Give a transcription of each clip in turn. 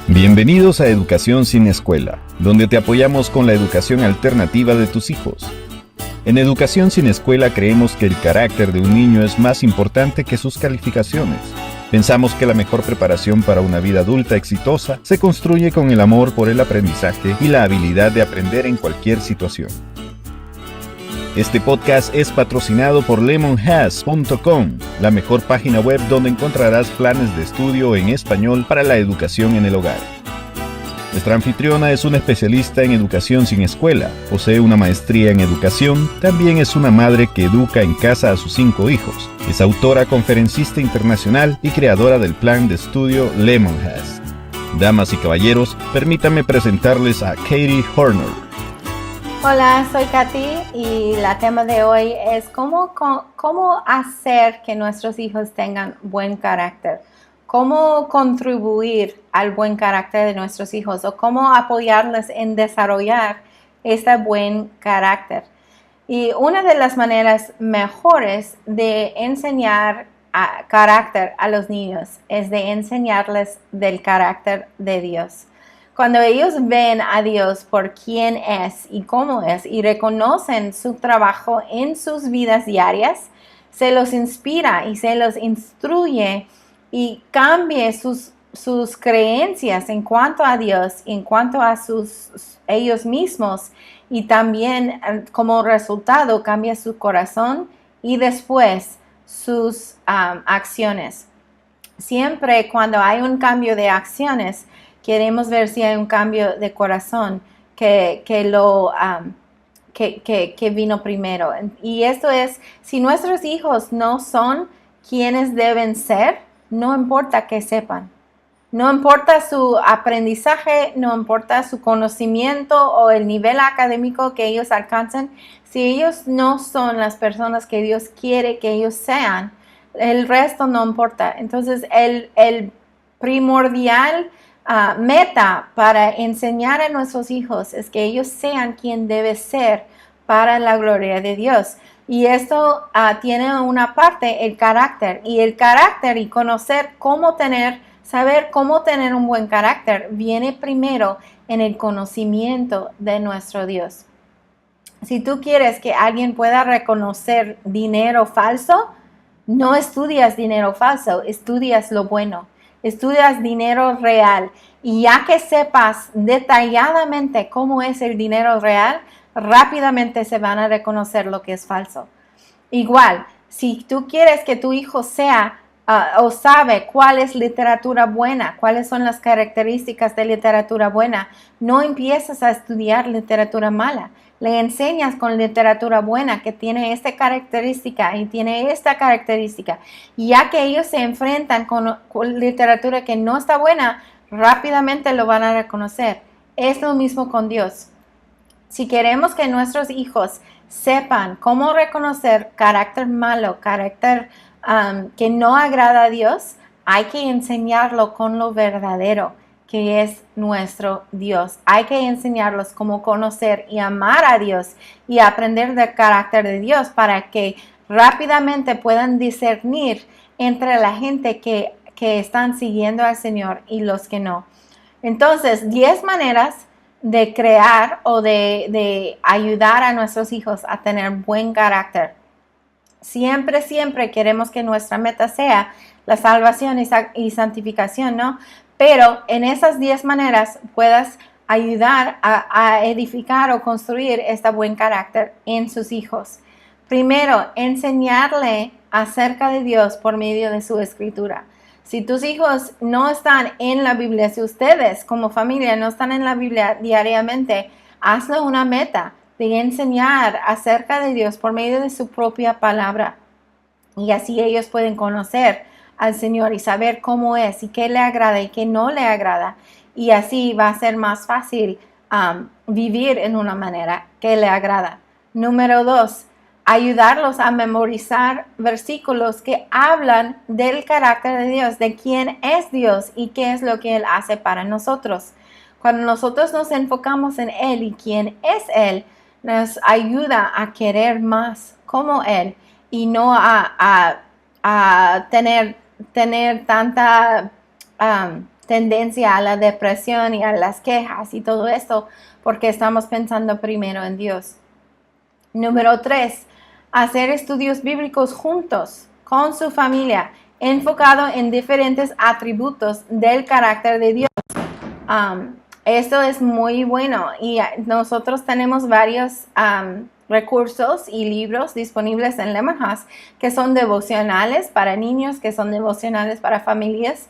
Bienvenidos a Educación sin Escuela, donde te apoyamos con la educación alternativa de tus hijos. En Educación sin Escuela creemos que el carácter de un niño es más importante que sus calificaciones. Pensamos que la mejor preparación para una vida adulta exitosa se construye con el amor por el aprendizaje y la habilidad de aprender en cualquier situación. Este podcast es patrocinado por lemonhas.com, la mejor página web donde encontrarás planes de estudio en español para la educación en el hogar. Nuestra anfitriona es una especialista en educación sin escuela, posee una maestría en educación, también es una madre que educa en casa a sus 5 hijos, es autora, conferencista internacional y creadora del plan de estudio Lemonhas. Damas y caballeros, permítanme presentarles a Katie Horner. Hola, soy Katy y el tema de hoy es cómo hacer que nuestros hijos tengan buen carácter, cómo contribuir al buen carácter de nuestros hijos o cómo apoyarles en desarrollar este buen carácter. Y una de las maneras mejores de enseñar carácter a los niños es de enseñarles del carácter de Dios. Cuando ellos ven a Dios por quién es y cómo es y reconocen su trabajo en sus vidas diarias, se los inspira y se los instruye y cambie sus creencias en cuanto a Dios, en cuanto a ellos mismos, y también como resultado cambia su corazón y después sus acciones. Siempre cuando hay un cambio de acciones, queremos ver si hay un cambio de corazón que vino primero. Y esto es, si nuestros hijos no son quienes deben ser, no importa que sepan. No importa su aprendizaje, no importa su conocimiento o el nivel académico que ellos alcancen. Si ellos no son las personas que Dios quiere que ellos sean, el resto no importa. Entonces, el primordial meta para enseñar a nuestros hijos es que ellos sean quien debe ser para la gloria de Dios. Y esto tiene una parte, el carácter. Y el carácter y saber cómo tener un buen carácter viene primero en el conocimiento de nuestro Dios. Si tú quieres que alguien pueda reconocer dinero falso, no estudias dinero falso, estudias lo bueno. Estudias dinero real, y ya que sepas detalladamente cómo es el dinero real, rápidamente se van a reconocer lo que es falso. Igual, si tú quieres que tu hijo sea o sabe cuál es literatura buena, cuáles son las características de literatura buena, no empiezas a estudiar literatura mala. Le enseñas con literatura buena que tiene esta característica y tiene esta característica. Y ya que ellos se enfrentan con literatura que no está buena, rápidamente lo van a reconocer. Es lo mismo con Dios. Si queremos que nuestros hijos sepan cómo reconocer carácter malo, carácter que no agrada a Dios, hay que enseñarlo con lo verdadero, que es nuestro Dios. Hay que enseñarlos cómo conocer y amar a Dios y aprender del carácter de Dios para que rápidamente puedan discernir entre la gente que están siguiendo al Señor y los que no. Entonces, 10 maneras de crear o de ayudar a nuestros hijos a tener buen carácter. Siempre queremos que nuestra meta sea la salvación y santificación, ¿no? Pero en esas 10 maneras puedas ayudar a edificar o construir este buen carácter en sus hijos. Primero, enseñarle acerca de Dios por medio de su escritura. Si tus hijos no están en la Biblia, si ustedes como familia no están en la Biblia diariamente, hazle una meta de enseñar acerca de Dios por medio de su propia palabra. Y así ellos pueden conocer al Señor y saber cómo es y qué le agrada y qué no le agrada. Y así va a ser más fácil vivir en una manera que le agrada. Número 2, ayudarlos a memorizar versículos que hablan del carácter de Dios, de quién es Dios y qué es lo que Él hace para nosotros. Cuando nosotros nos enfocamos en Él y quién es Él, nos ayuda a querer más como Él y no a tener tanta tendencia a la depresión y a las quejas y todo esto, porque estamos pensando primero en Dios. Número 3, hacer estudios bíblicos juntos con su familia, enfocado en diferentes atributos del carácter de Dios. Esto es muy bueno y nosotros tenemos varios recursos y libros disponibles en Lemon House que son devocionales para niños, que son devocionales para familias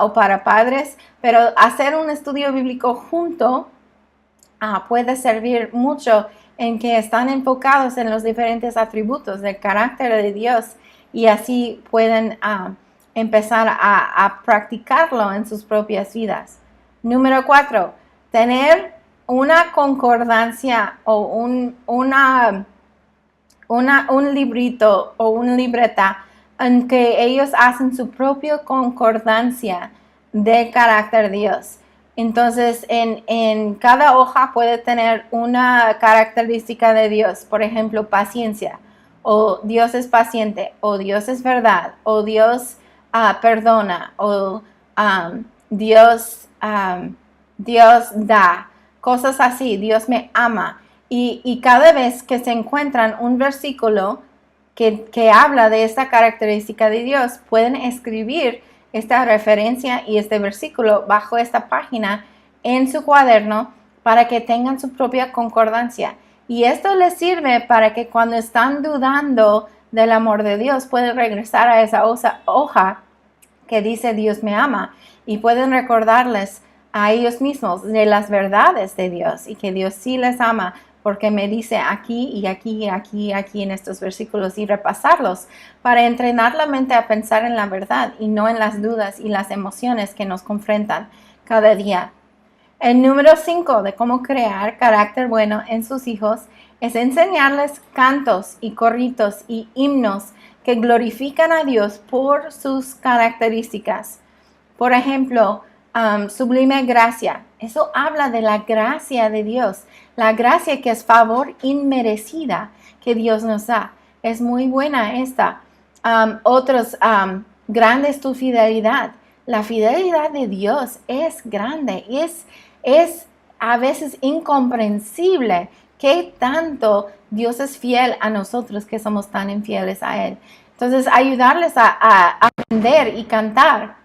o para padres, pero hacer un estudio bíblico junto puede servir mucho en que están enfocados en los diferentes atributos del carácter de Dios y así pueden empezar a practicarlo en sus propias vidas. Número 4, tener una concordancia o un librito o una libreta en que ellos hacen su propia concordancia del carácter de Dios. Entonces, en cada hoja puede tener una característica de Dios, por ejemplo, paciencia, o Dios es paciente, o Dios es verdad, o Dios perdona, o Dios da, cosas así, Dios me ama. Y cada vez que se encuentran un versículo que habla de esta característica de Dios, pueden escribir esta referencia y este versículo bajo esta página en su cuaderno para que tengan su propia concordancia. Y esto les sirve para que cuando están dudando del amor de Dios, pueden regresar a esa hoja que dice Dios me ama y pueden recordarles a ellos mismos de las verdades de Dios y que Dios sí les ama porque me dice aquí y aquí y aquí y aquí en estos versículos y repasarlos para entrenar la mente a pensar en la verdad y no en las dudas y las emociones que nos confrontan cada día. El número 5 de cómo crear carácter bueno en sus hijos es enseñarles cantos y corritos y himnos que glorifican a Dios por sus características. Por ejemplo, sublime gracia. Eso habla de la gracia de Dios. La gracia que es favor inmerecida que Dios nos da. Es muy buena esta. Grande es tu fidelidad. La fidelidad de Dios es grande. Es a veces incomprensible qué tanto Dios es fiel a nosotros que somos tan infieles a Él. Entonces, ayudarles a aprender y cantar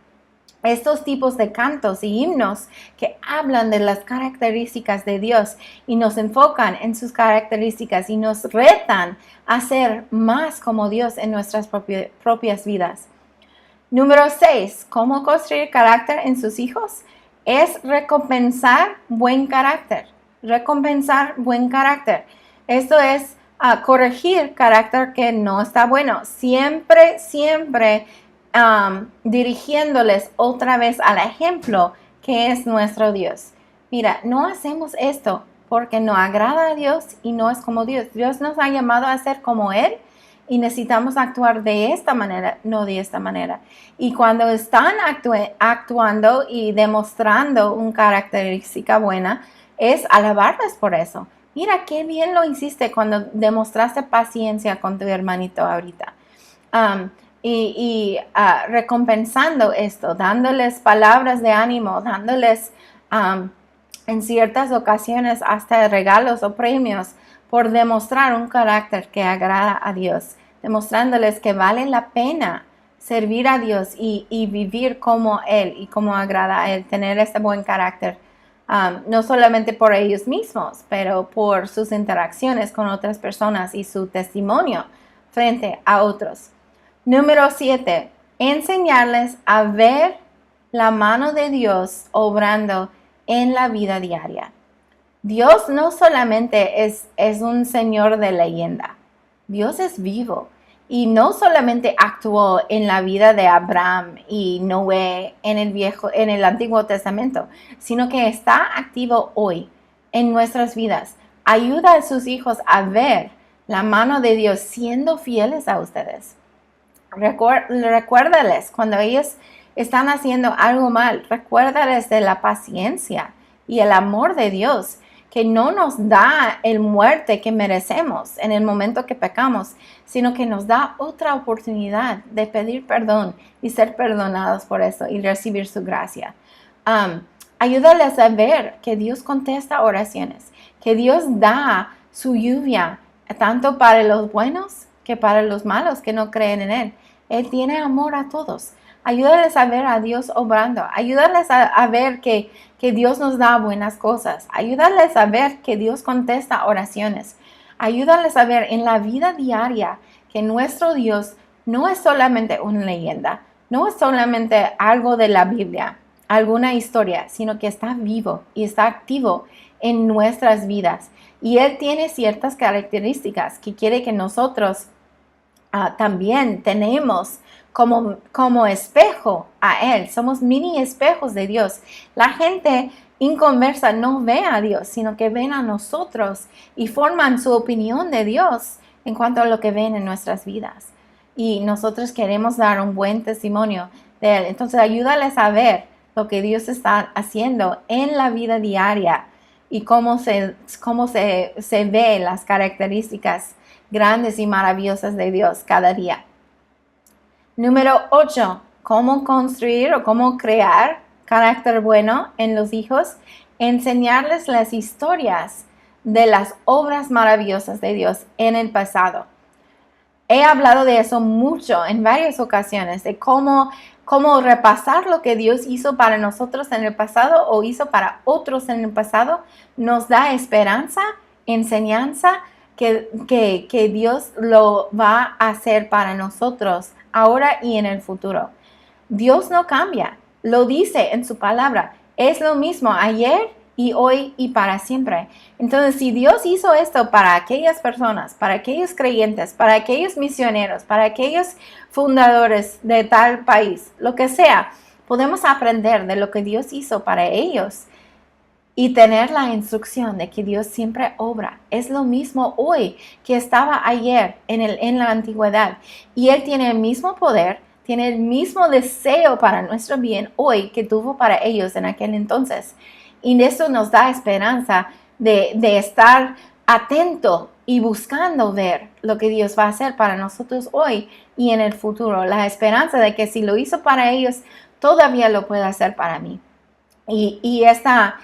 estos tipos de cantos y himnos que hablan de las características de Dios y nos enfocan en sus características y nos retan a ser más como Dios en nuestras propias vidas. Número 6, ¿cómo construir carácter en sus hijos? Es recompensar buen carácter. Recompensar buen carácter. Esto es corregir carácter que no está bueno. Siempre dirigiéndoles otra vez al ejemplo que es nuestro Dios. Mira, no hacemos esto porque no agrada a Dios y no es como Dios. Dios nos ha llamado a ser como Él y necesitamos actuar de esta manera, no de esta manera. Y cuando están actuando y demostrando una característica buena, es alabarles por eso. Mira qué bien lo hiciste cuando demostraste paciencia con tu hermanito ahorita. Recompensando esto, dándoles palabras de ánimo, dándoles en ciertas ocasiones hasta regalos o premios por demostrar un carácter que agrada a Dios, demostrándoles que vale la pena servir a Dios y vivir como Él y como agrada a Él, tener este buen carácter, no solamente por ellos mismos, pero por sus interacciones con otras personas y su testimonio frente a otros. Número 7, enseñarles a ver la mano de Dios obrando en la vida diaria. Dios no solamente es un Señor de leyenda, Dios es vivo y no solamente actuó en la vida de Abraham y Noé en el Antiguo Testamento, sino que está activo hoy en nuestras vidas. Ayuda a sus hijos a ver la mano de Dios siendo fieles a ustedes. Recuérdales cuando ellos están haciendo algo mal, recuérdales de la paciencia y el amor de Dios que no nos da el muerte que merecemos en el momento que pecamos, sino que nos da otra oportunidad de pedir perdón y ser perdonados por eso y recibir su gracia. Ayúdales a ver que Dios contesta oraciones, que Dios da su lluvia, tanto para los buenos que para los malos que no creen en Él. Él tiene amor a todos. Ayúdales a ver a Dios obrando. Ayúdales a ver que Dios nos da buenas cosas. Ayúdales a ver que Dios contesta oraciones. Ayúdales a ver en la vida diaria que nuestro Dios no es solamente una leyenda, no es solamente algo de la Biblia, alguna historia, sino que está vivo y está activo en nuestras vidas. Y Él tiene ciertas características que quiere que nosotros también tenemos como espejo a Él. Somos mini espejos de Dios. La gente inconversa no ve a Dios, sino que ven a nosotros y forman su opinión de Dios en cuanto a lo que ven en nuestras vidas. Y nosotros queremos dar un buen testimonio de Él. Entonces ayúdales a ver lo que Dios está haciendo en la vida diaria y cómo se ve las características grandes y maravillosas de Dios cada día. Número 8. ¿Cómo construir o cómo crear carácter bueno en los hijos? Enseñarles las historias de las obras maravillosas de Dios en el pasado. He hablado de eso mucho en varias ocasiones, de cómo repasar lo que Dios hizo para nosotros en el pasado o hizo para otros en el pasado nos da esperanza, enseñanza, que Dios lo va a hacer para nosotros ahora y en el futuro. Dios no cambia, lo dice en su palabra, es lo mismo ayer y hoy y para siempre. Entonces, si Dios hizo esto para aquellas personas, para aquellos creyentes, para aquellos misioneros, para aquellos fundadores de tal país, lo que sea, podemos aprender de lo que Dios hizo para ellos y tener la instrucción de que Dios siempre obra. Es lo mismo hoy que estaba ayer en la antigüedad. Y Él tiene el mismo poder, tiene el mismo deseo para nuestro bien hoy que tuvo para ellos en aquel entonces. Y eso nos da esperanza de estar atento y buscando ver lo que Dios va a hacer para nosotros hoy y en el futuro. La esperanza de que si lo hizo para ellos, todavía lo puede hacer para mí. Y esta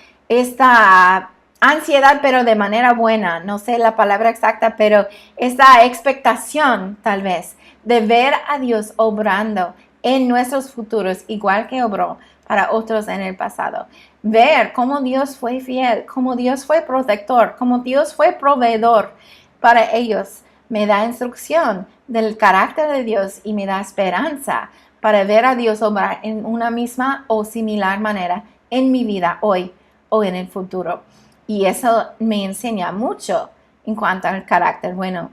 ansiedad, pero de manera buena, no sé la palabra exacta, pero esta expectación tal vez de ver a Dios obrando en nuestros futuros, igual que obró para otros en el pasado. Ver cómo Dios fue fiel, cómo Dios fue protector, cómo Dios fue proveedor para ellos. Me da instrucción del carácter de Dios y me da esperanza para ver a Dios obrar en una misma o similar manera en mi vida hoy o en el futuro. Y eso me enseña mucho en cuanto al carácter bueno.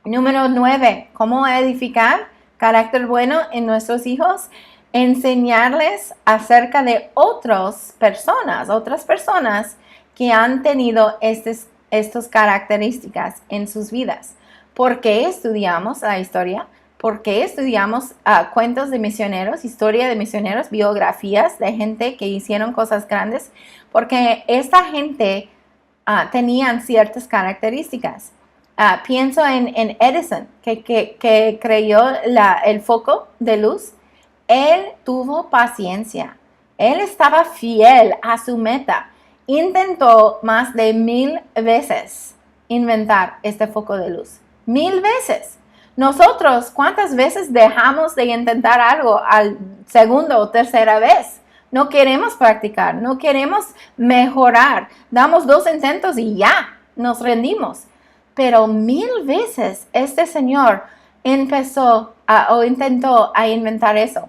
Número 9. ¿Cómo edificar carácter bueno en nuestros hijos? Enseñarles acerca de otras personas que han tenido estas características en sus vidas. ¿Por qué estudiamos la historia? ¿Por qué estudiamos cuentos de misioneros, historia de misioneros, biografías de gente que hicieron cosas grandes? Porque esta gente tenían ciertas características. Pienso en Edison, que creó el foco de luz. Él tuvo paciencia. Él estaba fiel a su meta. Intentó más de 1000 veces inventar este foco de luz. 1000 veces. Nosotros, ¿cuántas veces dejamos de intentar algo al segunda o tercera vez? No queremos practicar, no queremos mejorar. Damos 2 intentos y ya, nos rendimos. Pero 1000 veces este señor intentó a inventar eso.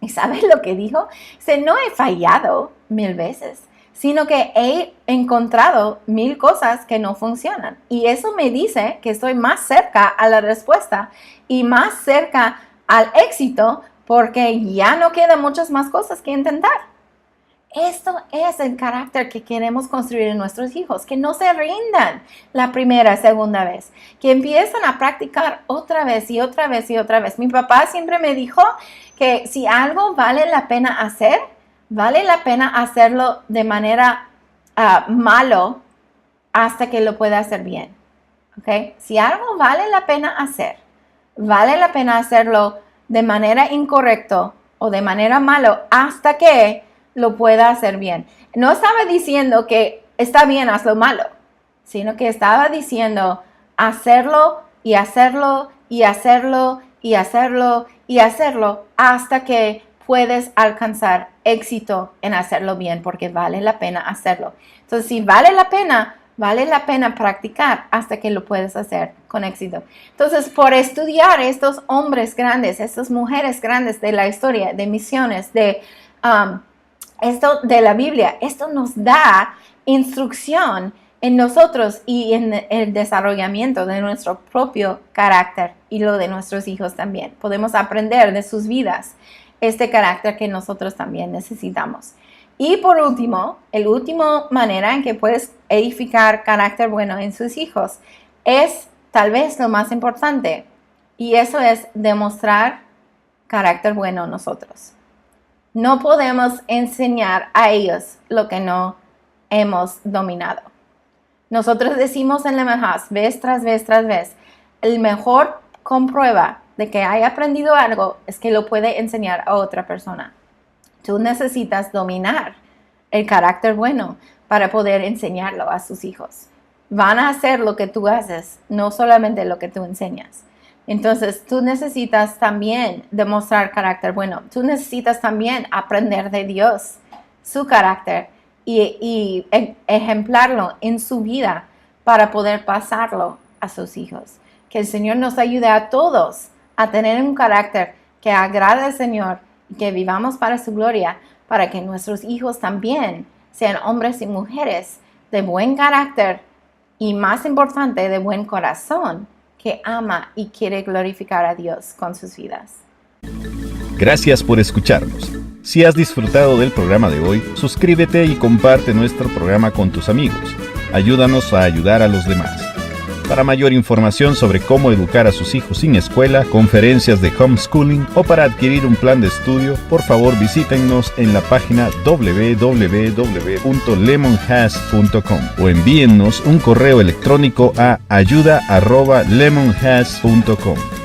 ¿Y sabes lo que dijo? Dice, no he fallado 1000 veces, sino que he encontrado 1000 cosas que no funcionan. Y eso me dice que estoy más cerca a la respuesta y más cerca al éxito porque ya no quedan muchas más cosas que intentar. Esto es el carácter que queremos construir en nuestros hijos, que no se rindan la primera, segunda vez, que empiezan a practicar otra vez y otra vez y otra vez. Mi papá siempre me dijo que si algo vale la pena hacer, vale la pena hacerlo de manera malo hasta que lo pueda hacer bien. ¿Okay? Si algo vale la pena hacer, vale la pena hacerlo de manera incorrecta o de manera malo hasta que lo pueda hacer bien. No estaba diciendo que está bien, haz lo malo, sino que estaba diciendo hacerlo y hacerlo y hacerlo y hacerlo y hacerlo hasta que puedes alcanzar éxito en hacerlo bien, porque vale la pena hacerlo. Entonces, si vale la pena practicar hasta que lo puedes hacer con éxito. Entonces, por estudiar estos hombres grandes, estas mujeres grandes de la historia, de misiones, de esto de la Biblia, esto nos da instrucción en nosotros y en el desarrollamiento de nuestro propio carácter y lo de nuestros hijos también. Podemos aprender de sus vidas este carácter que nosotros también necesitamos. Y por último, la última manera en que puedes edificar carácter bueno en sus hijos es tal vez lo más importante, y eso es demostrar carácter bueno nosotros. No podemos enseñar a ellos lo que no hemos dominado. Nosotros decimos en Lemon House, vez tras vez tras vez, el mejor comprueba de que haya aprendido algo es que lo puede enseñar a otra persona. Tú necesitas dominar el carácter bueno para poder enseñarlo a sus hijos. Van a hacer lo que tú haces, no solamente lo que tú enseñas. Entonces, tú necesitas también demostrar carácter bueno. Tú necesitas también aprender de Dios, su carácter, y ejemplarlo en su vida para poder pasarlo a sus hijos. Que el Señor nos ayude a todos a tener un carácter que agrade al Señor y que vivamos para su gloria, para que nuestros hijos también sean hombres y mujeres de buen carácter y, más importante, de buen corazón, que ama y quiere glorificar a Dios con sus vidas. Gracias por escucharnos. Si has disfrutado del programa de hoy, suscríbete y comparte nuestro programa con tus amigos. Ayúdanos a ayudar a los demás. Para mayor información sobre cómo educar a sus hijos sin escuela, conferencias de homeschooling o para adquirir un plan de estudio, por favor visítennos en la página www.lemonhas.com o envíennos un correo electrónico a ayuda@lemonhas.com.